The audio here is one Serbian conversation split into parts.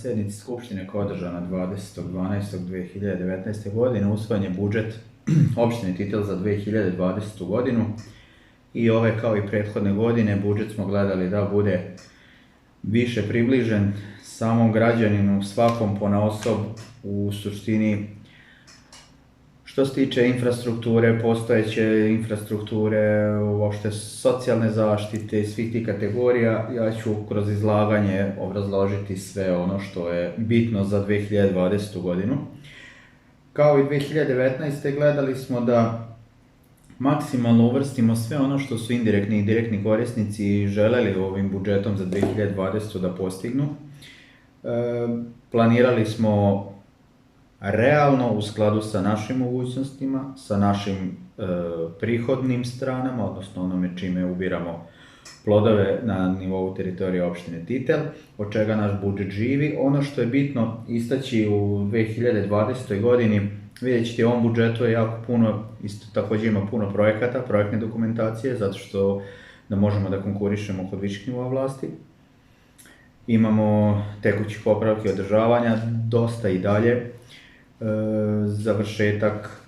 sjednici Skupštine koja je održana 20.12.2019. godine usvojen je budžet opštine Titel za 2020. godinu i ove kao i prethodne godine budžet smo gledali da bude više približen samom građaninu, svakom ponaosob u suštini. Što se tiče infrastrukture, postojeće infrastrukture, uopšte socijalne zaštite i svih tih kategorija, ja ću kroz izlaganje obrazložiti sve ono što je bitno za 2020. godinu. Kao i 2019. gledali smo da maksimalno uvrstimo sve ono što su indirektni i direktni korisnici želeli ovim budžetom za 2020. da postignu. Planirali smo realno u skladu sa našim mogućnostima, sa našim prihodnim stranama, odnosno onome čime ubiramo plodove na nivou teritorije opštine Titel, od čega naš budžet živi. Ono što je bitno istaći u 2020. godini, vidjet ćete u ovom budžetu je jako puno, isto također ima puno projekata, projektne dokumentacije, zato što da možemo da konkurišemo kod viših nivoa vlasti. Imamo tekućih popravki i održavanja, dosta i dalje. Završetak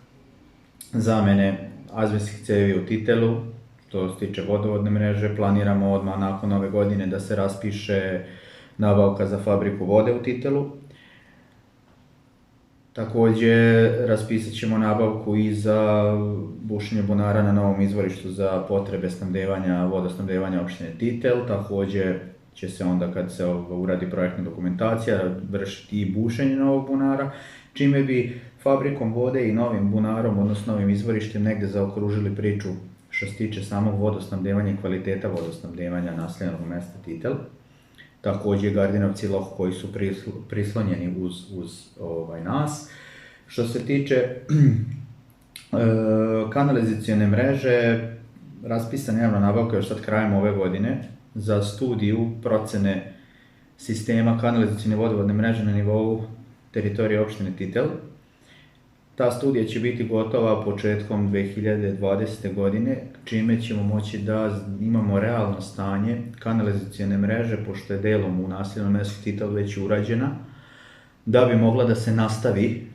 zamene azbestnih cevi u Titelu, što se tiče vodovodne mreže, planiramo odmah nakon ove godine da se raspiše nabavka za fabriku vode u Titelu. Također raspisat ćemo nabavku i za bušenje bunara na novom izvorištu za potrebe vodosnabdevanja opštine Titel. Također će se onda kad se uradi projektna dokumentacija vršiti i bušenje novog bunara, čime bi fabrikom vode i novim bunarom, odnosno novim izvorištem negde zaokružili priču što se tiče samog vodosnabdevanja i kvaliteta vodosnabdevanja naseljenog mesta Titel. Također Gardinovci i Loh koji su prislonjeni uz nas. Što se tiče kanalizacione mreže, raspisana javna nabavka još sad krajem ove godine za studiju procene sistema kanalizacione vodovodne mreže na nivou teritorije opštine Titel. Ta studija će biti gotova početkom 2020. godine, čime ćemo moći da imamo realno stanje kanalizacione mreže, pošto je delom u naseljenom mestu Titel već urađena, da bi mogla da se nastavi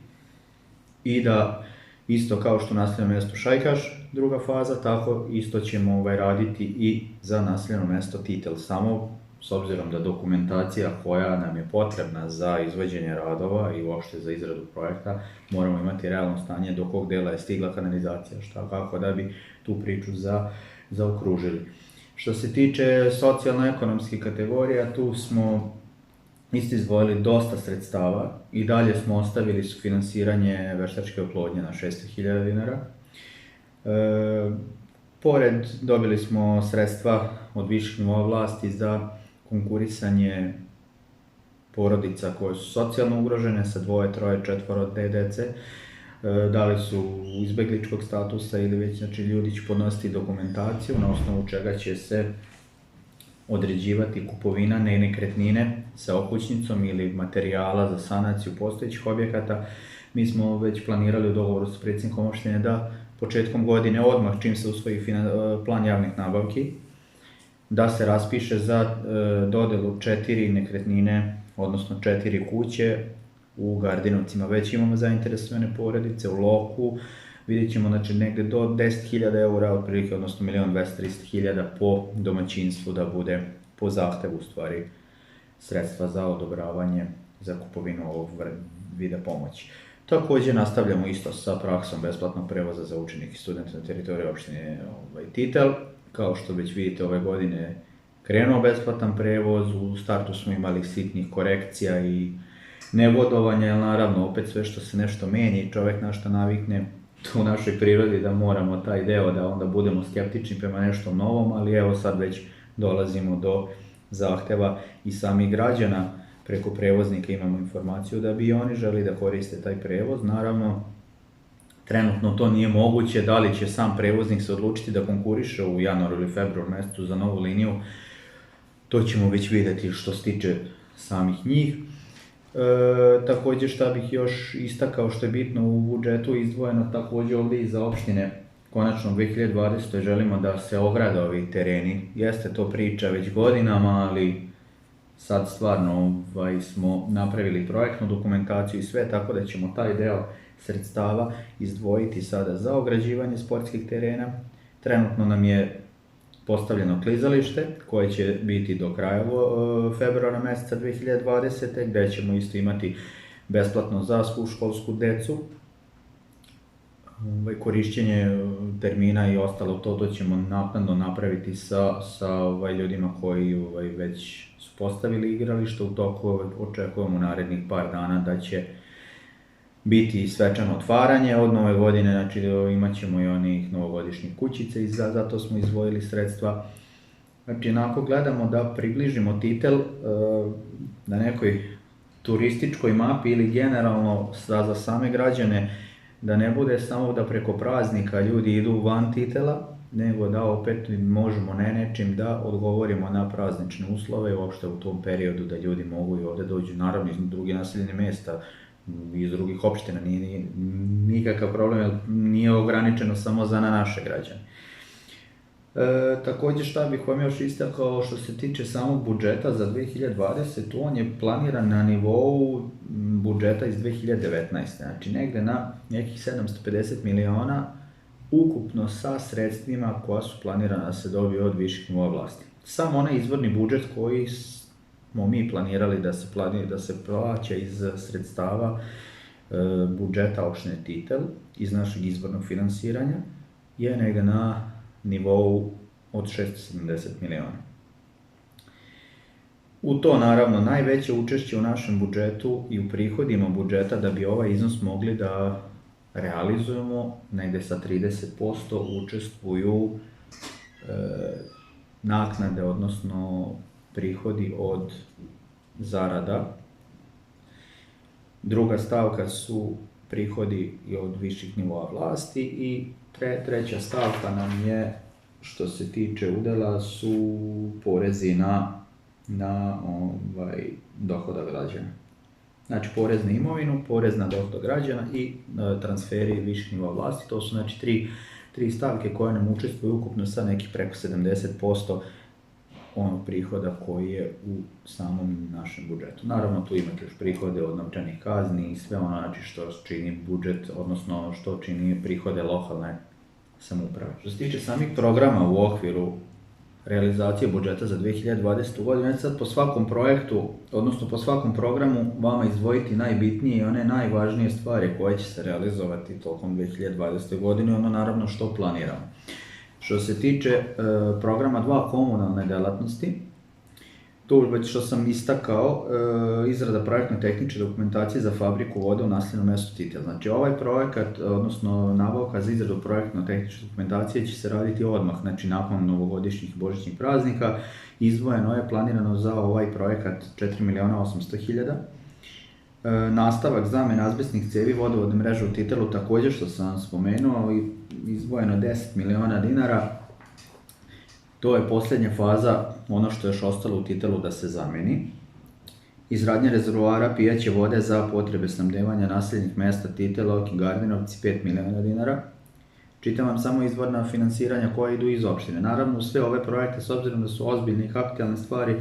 i da isto kao što u naseljenom mestu Šajkaš, druga faza, tako isto ćemo raditi i za naseljeno mesto Titel. Samo s obzirom da dokumentacija koja nam je potrebna za izvođenje radova i uopšte za izradu projekta, moramo imati realno stanje do kog dela je stigla kanalizacija, šta kako da bi tu priču zaokružili. Što se tiče socijalno-ekonomskih kategorija, tu smo isto izdvojili dosta sredstava i dalje smo ostavili sufinansiranje veštačke oplodnje na 600.000 dinara. Pored dobili smo sredstva od viših nivoa vlasti za konkurisanje porodica koje su socijalno ugrožene sa 2, 3, 4 dece, da li su izbegličkog statusa ili već ljudi će podnositi dokumentaciju na osnovu čega će se određivati kupovina nekretnine sa okućnicom ili materijala za sanaciju postojećih objekata. Mi smo već planirali u dogovoru sa predsjednikom opštine da početkom godine, odmah čim se usvoji plan javnih nabavki, da se raspiše za dodelu 4 nekretnine, odnosno 4 kuće u Gardinovcima. Već imamo zainteresovane porodice, u Loku, vidjet ćemo negde do 10.000 eura, otprilike, odnosno 1.200.000 po domaćinstvu da bude po zahtevu u stvari sredstva za odobravanje za kupovinu ovog vida pomoći. Također nastavljamo isto sa praksom besplatnog prevoza za učenike i studente na teritoriji opštine Titel. Kao što već vidite, ove godine krenuo besplatan prevoz, u startu smo imali sitnih korekcija i nevodovanja, jer naravno opet sve što se nešto menja i čovjek na što navikne, to u našoj prirodi da moramo taj deo da onda budemo skeptični prema nešto novom, ali evo sad već dolazimo do zahteva i samih građana. Preko prevoznika imamo informaciju da bi oni želi da koriste taj prevoz. Naravno, trenutno to nije moguće, da li će sam prevoznik se odlučiti da konkuriše u januaru ili februaru mesecu za novu liniju, to ćemo već vidjeti što se tiče samih njih. Također šta bih još istakao što je bitno u budžetu izdvojeno također ovdje i za opštine. Konačno u 2020. želimo da se ograde ovi tereni. Jeste to priča već godinama, ali sad stvarno smo napravili projektnu dokumentaciju i sve, tako da ćemo taj deo sredstava izdvojiti sada za ograđivanje sportskih terena. Trenutno nam je postavljeno klizalište koje će biti do kraja februara mjeseca 2020. gdje ćemo isto imati besplatno za svu školsku decu. Korišćenje termina i ostalo to ćemo naknadno napraviti sa ljudima koji već su postavili igralište. U toku očekujemo u narednih par dana da će biti svečano otvaranje od nove godine, znači imat ćemo i onih novogodišnjih kućice i zato smo izdvojili sredstva. Znači, onako gledamo da približimo Titel na nekoj turističkoj mapi ili generalno za same građane, da ne bude samo da preko praznika ljudi idu van Titela, nego da opet možemo nečim da odgovorimo na praznične uslove, uopšte u tom periodu da ljudi mogu i ovdje dođu, naravno iz drugih naseljene mjesta, iz drugih opština, nije nikakav problem, jer nije ograničeno samo za naše građane. Također šta bih vam još istakao što se tiče samog budžeta za 2020, on je planiran na nivou budžeta iz 2019. Znači negde na nekih 750 miliona ukupno sa sredstvima koja su planirana da se dobije od viših nivoa vlasti. Samo onaj izvorni budžet koji smo mi planirali da se plaća iz sredstava budžeta opštine Titel, iz našeg izvornog finansiranja, je negde na nivou od 670 miliona. U to naravno najveće učešće u našem budžetu i u prihodima budžeta da bi ovaj iznos mogli da realizujemo, negde sa 30% učestvuju naknade, odnosno prihodi od zarada. Druga stavka su prihodi od viših nivoa vlasti i treća stavka nam je, što se tiče udela, su porezi na dohodak građana. Znači porez na imovinu, porez na dohodak građana i transferi viših nivoa vlasti. To su znači tri stavke koje nam učestvuju ukupno sa nekih preko 70% onog prihoda koji je u samom našem budžetu. Naravno tu imate još prihode od novčanih kazni i sve ono znači što čini budžet, odnosno što čini prihode lokalne samouprave. Što se tiče samih programa u okviru realizacije budžeta za 2020. godinu, sad po svakom projektu, odnosno po svakom programu vama izdvojiti najbitnije i one najvažnije stvari koje će se realizovati tokom 2020. godine, ono naravno što planiramo. Što se tiče programa 2 komunalne delatnosti, to već što sam istakao, izrada projektno-tehničke dokumentacije za fabriku vode u naseljenom mjestu Titel. Znači ovaj projekat, odnosno nabavka za izradu projektno-tehničke dokumentacije će se raditi odmah, znači nakon novogodišnjih i božićnih praznika. Izdvojeno je, planirano za ovaj projekat 4.800.000. Nastavak zamjene azbestnih cevi vodovodne mreže u Titelu, također što sam vam spomenuo, izdvojeno 10 miliona dinara. To je posljednja faza, ono što je još ostalo u Titelu da se zameni. Izgradnja rezervoara pijaće vode za potrebe snabdevanja naseljenih mjesta Titel, Ok i Gardinovci, 5 miliona dinara. Čitam vam samo izvorna finansiranja koja idu iz opštine. Naravno, sve ove projekte, s obzirom da su ozbiljne i kapitalne stvari,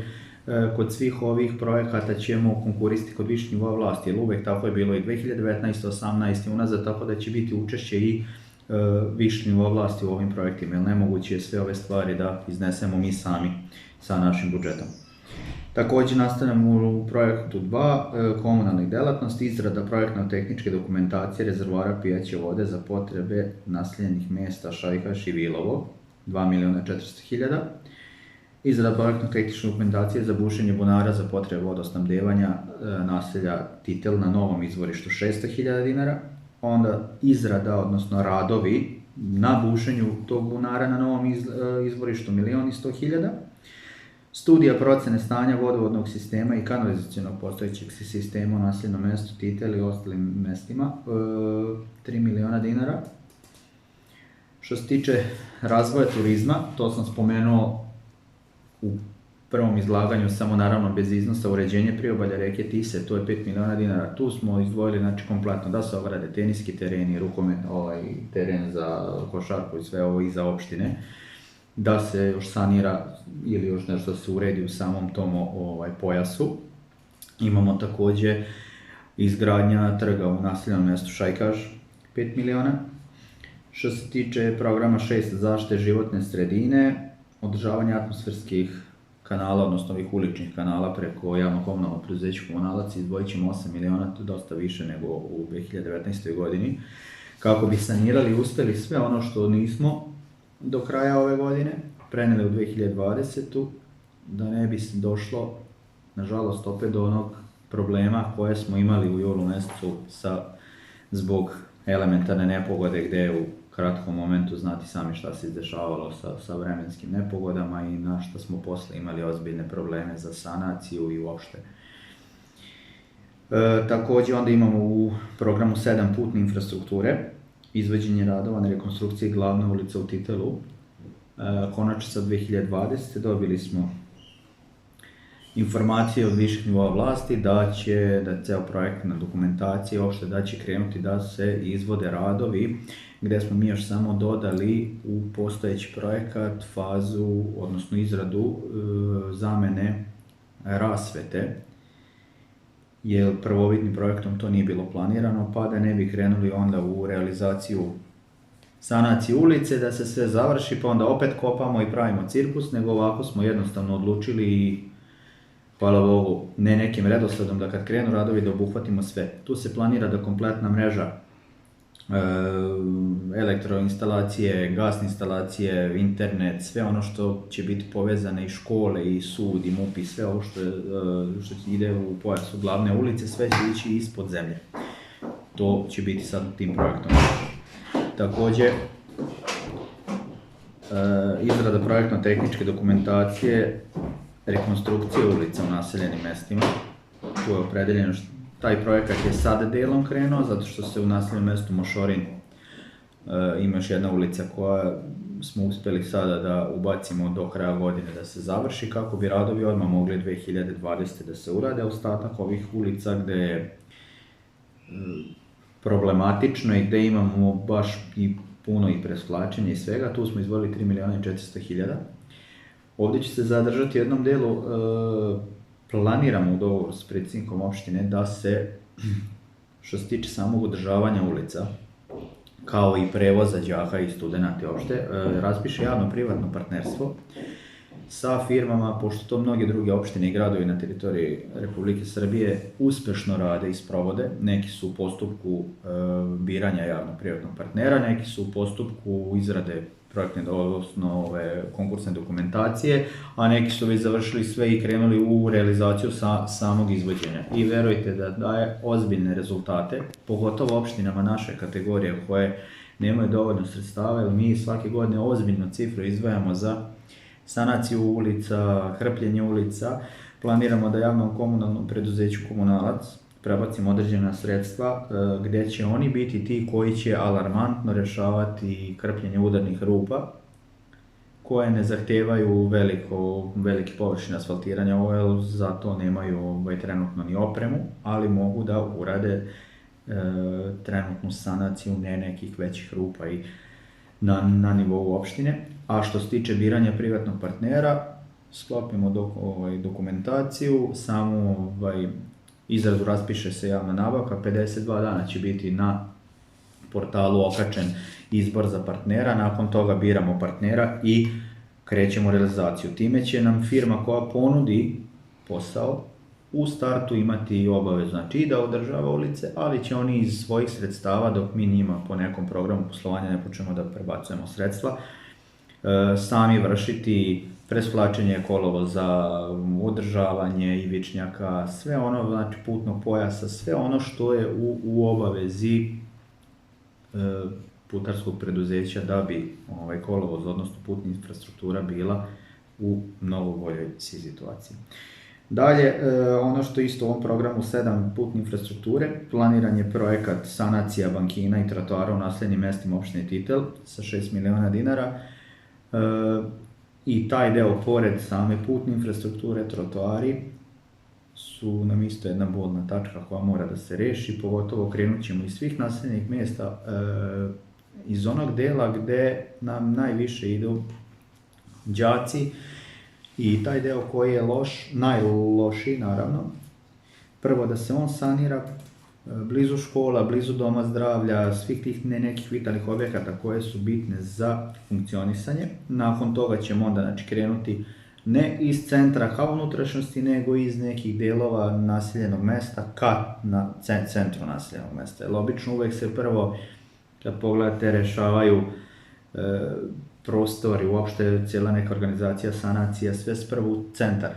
kod svih ovih projekata ćemo konkurisati kod viših nivoa vlasti, jer uvek tako je bilo i 2019. 18. unazad, tako da će biti učešće i viših nivoa vlasti u ovim projektima, jer nemoguće je sve ove stvari da iznesemo mi sami sa našim budžetom. Također nastavljamo u projektu 2 komunalnih delatnosti, izrada projektno-tehničke dokumentacije rezervoara pijaće vode za potrebe naseljenih mjesta Šajkaš i Vilovo, 2.400.000. Izrada projektno-tehničke dokumentacije za bušenje bunara za potrebe vodosnabdevanja naselja Titel na novom izvorištu 600.000 dinara. Onda izrada, odnosno radovi na bušenju tog bunara na novom izvorištu 1.100.000. Studija procene stanja vodovodnog sistema i kanalizacionog postojećeg sistema u naseljenom mjestu Titel i ostalim mjestima, 3 miliona dinara. Što se tiče razvoja turizma, to sam spomenuo u prvom izlaganju, samo naravno bez iznosa, uređenje priobalja reke Tise, to je 5 miliona dinara. Tu smo izdvojili znači kompletno da se ograde teniski tereni, teren za košarku i sve ovo i za opštine. da se još sanira ili još nešto se uredi u samom tom pojasu. Imamo također izgradnja trga u naseljenom mjestu Šajkaš, 5 miliona. Što se tiče programa 6 zaštite životne sredine, održavanje atmosferskih kanala, odnosno ovih uličnih kanala preko javno-komunalnog preduzeća Komunalac, izdvojit ćemo 8 miliona, to je dosta više nego u 2019. godini, kako bi sanirali i uspjeli sve ono što nismo do kraja ove godine prenijeli u 2020. da ne bi došlo, nažalost, opet do onog problema koje smo imali u julu mjesecu zbog elementarne nepogode, gdje u kratkom momentu znati sami šta se izdešavalo sa vremenskim nepogodama i na što smo poslije imali ozbiljne probleme za sanaciju i uopšte. Također onda imamo u programu 7 putne infrastrukture, izvođenje radova na rekonstrukciji glavne ulice u Titelu. Konačno sa 2020. dobili smo informacije od viših nivoa vlasti da ceo projektna dokumentacija uopšte da će krenuti da se izvode radovi, gdje smo mi još samo dodali u postojeći projekat fazu, odnosno izradu zamene rasvete, jer prvovidnim projektom to nije bilo planirano, pa da ne bi krenuli onda u realizaciju sanacije ulice, da se sve završi, pa onda opet kopamo i pravimo cirkus, nego ovako smo jednostavno odlučili i hvala Bogu, ne nekim redosledom, da kad krenu radovi da obuhvatimo sve. Tu se planira da kompletna mreža elektroinstalacije, gasne instalacije, internet, sve ono što će biti povezane i škole, i sud, i MUP, i sve ovo što ide u pojasu glavne ulice, sve će ići ispod zemlje. To će biti sad tim projektom. Također, izrada projektno-tehničke dokumentacije, rekonstrukcije ulica u naseljenim mjestima. Tu je opredeljeno taj projekat je sad delom krenuo, zato što se u naseljenom mjestu Mošorin ima još jedna ulica koja smo uspjeli sada da ubacimo do kraja godine da se završi, kako bi radovi odmah mogli 2020. da se urade. Ostatak ovih ulica gdje je problematično i gdje imamo baš i puno i presvlačenja i svega, tu smo izdvojili 3 miliona i 400 hiljada. Ovdje će se zadržati u jednom delu, planiramo u dogovoru s predsjednikom opštine da se, što se tiče samog održavanja ulica, kao i prevoza đaka i studenata uopšte, raspiše javno-privatno partnerstvo sa firmama, pošto to mnoge druge opštine i gradovi na teritoriji Republike Srbije uspešno rade i sprovode. Neki su u postupku biranja javno-privatnog partnera, neki su u postupku izrade projektne, odnosno konkursne dokumentacije, a neki su već završili sve i krenuli u realizaciju samog izvođenja. I verujte da daje ozbiljne rezultate, pogotovo opštinama naše kategorije koje nemaju dovoljno sredstava, jer mi svake godine ozbiljnu cifru izdvajamo za sanaciju ulica, hrpljenje ulica. Planiramo da javnom komunalnom preduzeću Komunalac prebacimo određena sredstva gdje će oni biti ti koji će alarmantno rješavati krpljenje udarnih rupa koje ne zahtijevaju velike površine asfaltiranja, jer za to nemaju trenutno ni opremu, ali mogu da urade trenutnu sanaciju nekih većih rupa i na nivou opštine. A što se tiče biranja privatnog partnera, sklopimo dokumentaciju, samu izradu raspiše se javna nabavka, 52 dana će biti na portalu okačen izbor za partnera, nakon toga biramo partnera i krećemo realizaciju. Time će nam firma koja ponudi posao u startu imati obavezu, znači i da održava ulice, ali će oni iz svojih sredstava, dok mi njima po nekom programu poslovanja ne počnemo da prebacujemo sredstva, sami vršiti presvlačenje kolovoza, održavanje ivičnjaka, sve ono, znači putnog pojasa, sve ono što je u obavezi putarskog preduzeća da bi kolovoz, odnosno putna infrastruktura bila u mnogo boljoj situaciji. Dalje, ono što isto u ovom programu 7 putne infrastrukture, planiran je projekat sanacija bankina i trotoara u naseljenim mjestima opštine Titel sa 6 miliona dinara. I taj deo, pored same putne infrastrukture, trotoari su nam isto jedna bolna tačka koja mora da se reši, pogotovo krenut ćemo iz svih naseljenih mjesta iz onog dela gdje nam najviše idu đaci i taj deo koji je najlošiji naravno, prvo da se on sanira blizu škola, blizu doma zdravlja, svih tih nekih vitalnih objekata koje su bitne za funkcionisanje. Nakon toga ćemo onda krenuti ne iz centra ka unutrašnjosti, nego iz nekih delova naseljenog mesta ka centru naseljenog mesta. Jer obično uvek se prvo, kad pogledate, rešavaju prostori, uopšte cijela neka organizacija, sanacija, sve spravo u centar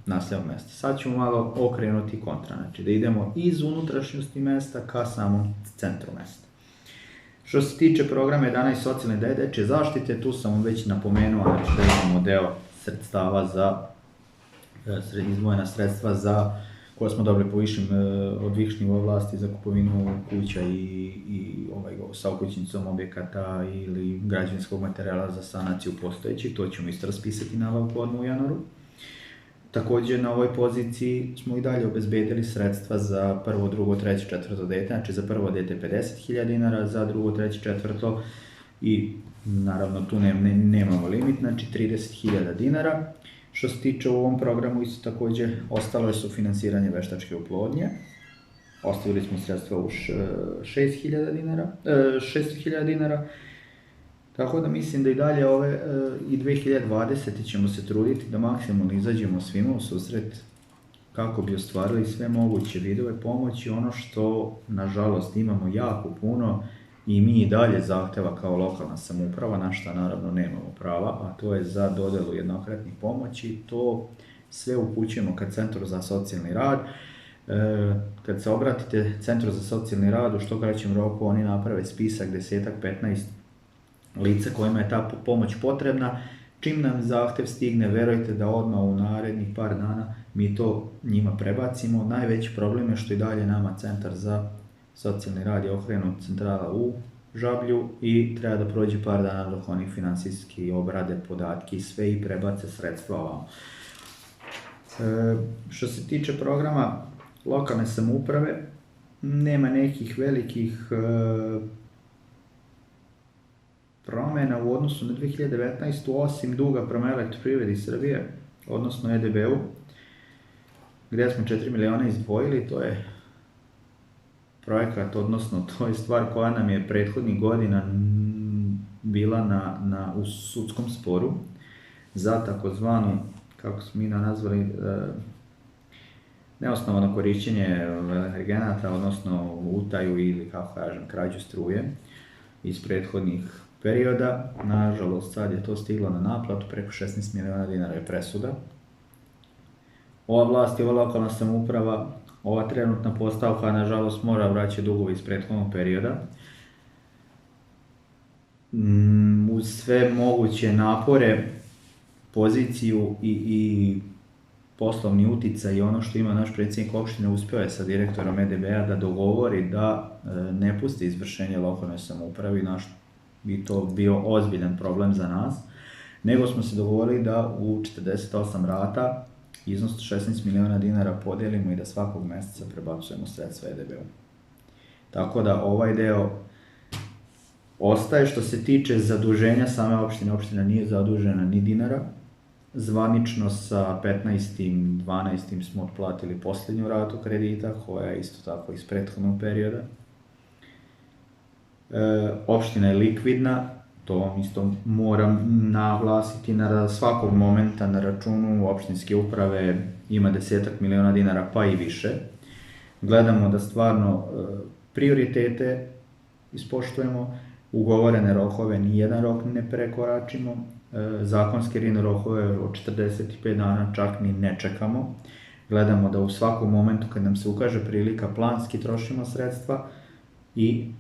naseljenog mesta. Sad ćemo malo okrenuti kontra, znači da idemo iz unutrašnjosti mesta ka samom centru mesta. Što se tiče programa 11 socijalne dečje zaštite, tu sam vam već napomenuo, znači da imamo deo sredstava izdvojena sredstva koje smo dobili od viših nivoa vlasti za kupovinu kuća i sa okućnicom objekata ili građevinskog materijala za sanaciju postojećih. To ćemo isto raspisati nabavku odmah u januaru. Također na ovoj poziciji smo i dalje obezbedili sredstva za prvo, drugo, treće, četvrto dete, znači za prvo dete 50.000 dinara, za drugo, treće, četvrto i naravno tu nemamo limit, znači 30.000 dinara. Što se tiče u ovom programu isto također ostalo je sufinansiranje veštačke oplodnje. Ostavili smo sredstva u 600.000 dinara. Tako da mislim da i dalje i 2020. ćemo se truditi da maksimalno izađemo svima u susret kako bi ostvarili sve moguće vidove pomoći. Ono što nažalost imamo jako puno i mi i dalje zahteva kao lokalna samouprava, na što naravno nemamo prava, a to je za dodelu jednokratnih pomoći. To sve upućujemo ka Centru za socijalni rad. Kad se obratite Centru za socijalni rad, u što kraćem roku oni naprave spisak 10-15 lica kojima je ta pomoć potrebna. Čim nam zahtev stigne, verujte da odmah u narednih par dana mi to njima prebacimo. Najveći problem je što i dalje nama Centar za socijalni rad je okrenut centrala u Žablju i treba da prođe par dana dok oni finansijski obrade podatke i sve i prebace sredstva ovamo. Što se tiče programa lokalne samouprave, nema nekih velikih promjena u odnosu na 2019. osim duga prema Elektroprivredi Srbije, odnosno EDB-u, gdje smo 4 miliona izdvojili. To je projekat, odnosno to je stvar koja nam je prethodnih godina bila u sudskom sporu za takozvanu, kako smo mi nazvali, neosnovano korišćenje energenata, odnosno utaju ili, kako kažem, krađu struje iz prethodnih perioda. Nažalost, sad je to stiglo na naplatu, preko 16 miliona dinara je presuda. Ova vlast i ova lokalna samouprava, ova trenutna postavka, nažalost, mora vraćati dugove iz prethodnog perioda. Uz sve moguće napore, poziciju i poslovni uticaj i ono što ima naš predsjednik opštine, uspio je sa direktorom EDB-a da dogovori da ne pusti izvršenje lokalnoj samoupravi, bi to bio ozbiljan problem za nas, nego smo se dogovorili da u 48 rata iznos 16 miliona dinara podelimo i da svakog mjeseca prebacujemo sredstva EDB-u. Tako da ovaj deo ostaje. Što se tiče zaduženja same opštine, opština nije zadužena ni dinara. Zvanično sa 15.12. smo otplatili posljednju ratu kredita, koja je isto tako iz prethodnog perioda. Opština je likvidna, to vam isto moram naglasiti, na svakog momenta na računu opštinske uprave ima 10 miliona dinara pa i više. Gledamo da stvarno prioritete ispoštujemo, ugovorene rokove, nijedan rok ne prekoračimo, zakonske rokove od 45 dana čak ni ne čekamo. Gledamo da u svakom momentu kad nam se ukaže prilika planski trošimo sredstva i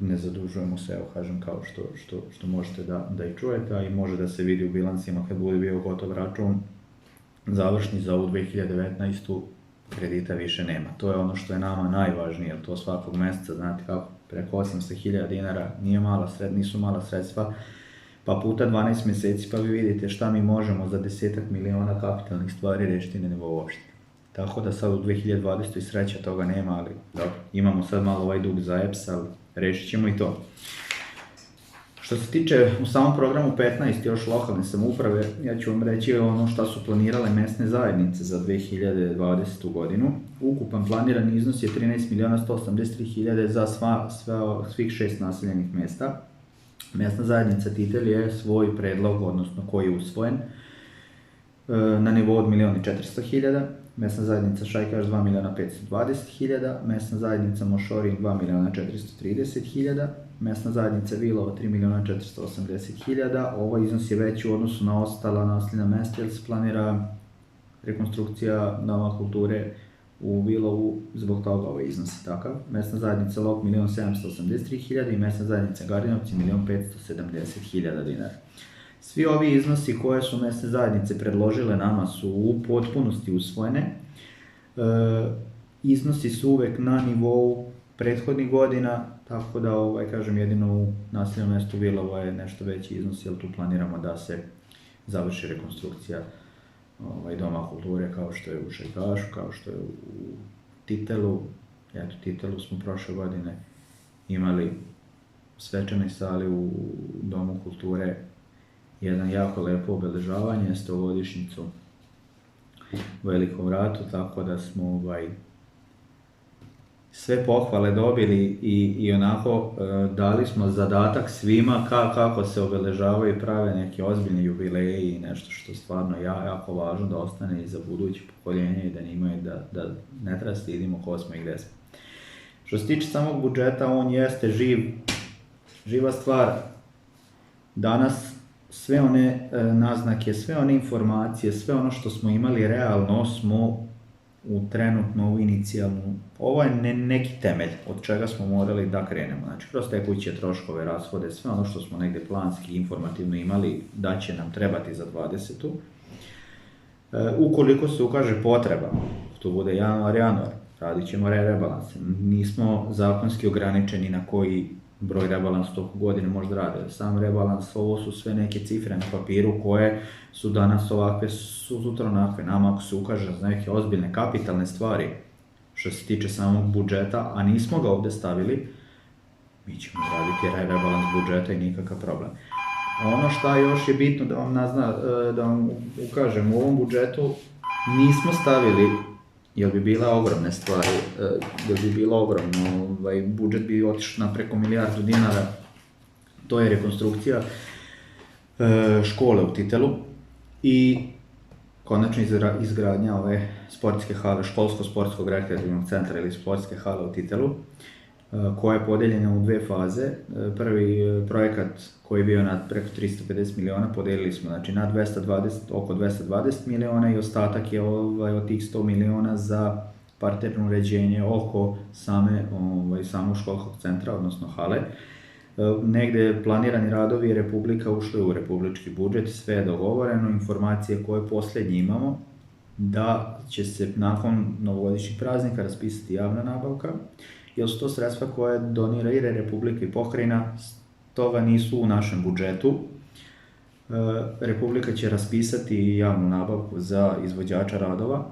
ne zadužujemo se, evo kažem, kao što možete da i čujete, a i može da se vidi u bilansima kad bude bio gotov račun završni za ovu 2019. kredita više nema. To je ono što je nama najvažnije, jer to svakog mjeseca, znate kako, preko 800.000 dinara nisu mala sredstva, pa puta 12 mjeseci, pa vi vidite šta mi možemo za 10 miliona kapitalnih stvari rešiti na nivou opštine. Tako da sad u 2020. sreća toga nema, ali dobro, imamo sad malo ovaj dug za EPS, ali rešit ćemo i to. Što se tiče u samom programu 15 još lokalne samouprave, ja ću vam reći ono što su planirale mesne zajednice za 2020. godinu. Ukupan planirani iznos je 13.183.000 za svih 6 naseljenih mesta. Mesna zajednica Titel je svoj predlog, odnosno koji je usvojen, na nivou od 1.400.000, mesna zajednica Šajkaš 2.520.000, mesna zajednica Mošorin 2.430.000, mesna zajednica Vilova 3.480.000. Ovaj iznos je veći u odnosu na ostala naseljena mesta jer se planira rekonstrukcija doma kulture u Vilovu, zbog toga ovaj iznos je takav. Mesna zajednica Lok 1.783.000 i mesna zajednica Gardinovci 1.570.000 dinara. Svi ovi iznosi koje su mesne zajednice predložile nama su u potpunosti usvojene. Iznosi su uvek na nivou prethodnih godina, tako da kažem jedino u naseljenom mestu Vilova je nešto veći iznos, jer tu planiramo da se završi rekonstrukcija doma kulture kao što je u Šajkašu, kao što je u Titelu. Eto, Titelu smo prošle godine imali svečane sali u domu kulture, jedan jako lepo obeležavanje, 100-godišnjicu u Velikom vratu, tako da smo sve pohvale dobili i onako dali smo zadatak svima kako se obeležavaju i prave neke ozbiljne jubileji i nešto što stvarno jako važno da ostane i za buduće pokoljenje i da njima da ne treba stidimo ko smo i gde smo. Što se tiče samog budžeta, on jeste živa stvar. Danas sve one naznake, sve one informacije, sve ono što smo imali realno smo trenutno u inicijalnu, ovo je neki temelj od čega smo morali da krenemo, znači kroz tekuće troškove, rashode, sve ono što smo negde planski, informativno imali da će nam trebati za 20. Ukoliko se ukaže potreba, to bude januar, radit ćemo rebalanse, nismo zakonski ograničeni na koji broj rebalans toku godine možda rade. Sam rebalans, ovo su sve neke cifre na papiru koje su danas ovakve, su sutra onakve. Nama ako se ukaže za neke ozbiljne kapitalne stvari što se tiče samog budžeta, a nismo ga ovde stavili, mi ćemo raditi rebalans budžeta i nikakav problem. Ono što još je bitno da vam ukažem, u ovom budžetu nismo stavili, jer bi bila ogromne stvari, jer bi bilo ogromno, budžet bi otišao na preko 1 milijardu dinara, to je rekonstrukcija škole u Titelu i konačno izgradnja ove sportske hale, školsko-sportskog rekreativnog centra ili sportske hale u Titelu, koja je podeljena u 2 faze. Prvi projekat koji je bio na preko 350 miliona podelili smo na oko 220 miliona i ostatak je od tih 100 miliona za parterno uređenje oko samog školskog centra, odnosno hale. Negde planirani radovi Republika ušli u republički budžet, sve je dogovoreno, informacije koje posljednje imamo da će se nakon novogodišnjih praznika raspisati javna nabavka, jer su to sredstva koje donira i Republika i pokrajina, toga nisu u našem budžetu. Republika će raspisati javnu nabavku za izvođača radova.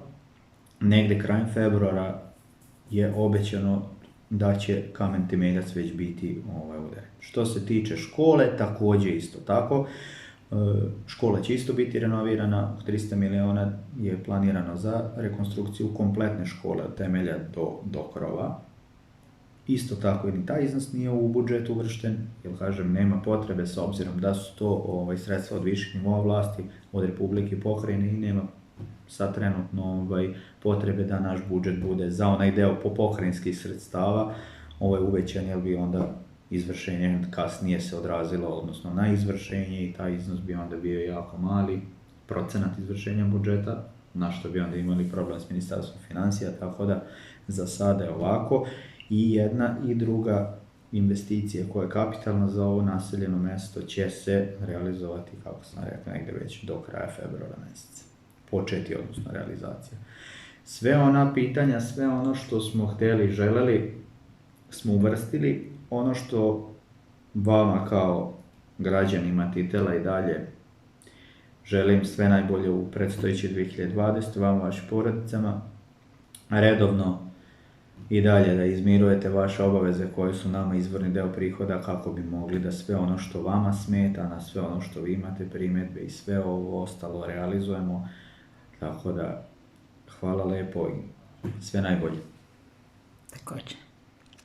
Negde krajem februara je obećano da će kamen temeljac već biti udaren. Što se tiče škole, takođe isto tako. Škola će isto biti renovirana, 300 miliona je planirano za rekonstrukciju kompletne škole od temelja do krova. Isto tako i ni taj iznos nije u budžetu uvršten, jer kažem, nema potrebe s obzirom da su to sredstva od viših nivoa vlasti, od Republike i pokrajine i nema sad trenutno potrebe da naš budžet bude za onaj deo po pokrajinskih sredstava uvećan, jer bi onda izvršenje kasnije se odrazilo, odnosno na izvršenje i taj iznos bi onda bio jako mali procenat izvršenja budžeta, na što bi onda imali problem s Ministarstvom financija, tako da za sada je ovako. I jedna i druga investicija koja je kapitalna za ovo naseljeno mesto će se realizovati, kako sam rekao, negde već do kraja februara meseca. Početi, odnosno realizacija. Sve ona pitanja, sve ono što smo hteli i želeli smo uvrstili. Ono što vama kao građanima Titela i dalje želim sve najbolje u predstojećoj 2020. Vama, vašim porodicama. Redovno i dalje da izmirujete vaše obaveze koje su nama izvorni deo prihoda kako bi mogli da sve ono što vama smeta, na sve ono što vi imate primjedbe i sve ovo ostalo realizujemo. Tako da, hvala lepo i sve najbolje. Također.